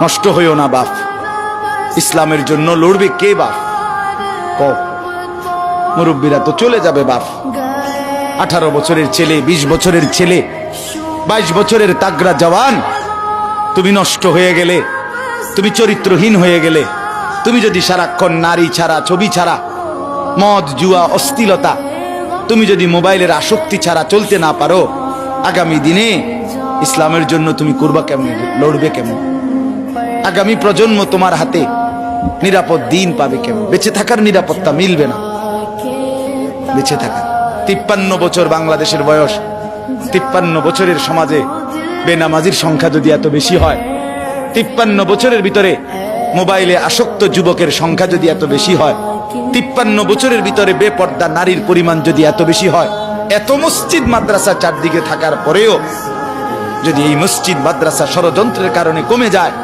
নষ্ট হইও না বাপ। ইসলামের জন্য লড়বে কে বাপ? কও। মুরব্বীরা তো চলে যাবে বাপ। 18 বছরের ছেলে, 20 বছরের ছেলে, 22 বছরের তাগড়া জওয়ান, তুমি নষ্ট হয়ে গেলে, তুমি চরিত্রহীন হয়ে গেলে, তুমি যদি সারাক্ষণ নারী ছাড়া, ছবি ছাড়া, মদ জুয়া অশ্লীলতা, তুমি যদি মোবাইলের আসক্তি ছাড়া চলতে না পারো, আগামী দিনে ইসলামের জন্য তুমি করবা কেমন, লড়বে কেমন? আগামী প্রজন্ম তোমার হাতে নিরাপদ দিন পাবে কেমন? বেঁচে থাকার নিরাপত্তা মিলবে না। বেঁচে থাকা 53 বছর বাংলাদেশের বয়স, 53 বছরের সমাজে বেনামাজির সংখ্যা যদি এত বেশি হয়, 53 বছরের ভিতরে মোবাইলে আসক্ত যুবকের সংখ্যা যদি এত বেশি হয়, 53 বছরের ভিতরে বেপর্দা নারীর পরিমাণ যদি এত বেশি হয়, এত মসজিদ মাদ্রাসা চারদিকে থাকার পরেও যদি এই মসজিদ মাদ্রাসা ষড়যন্ত্রের কারণে কমে যায়,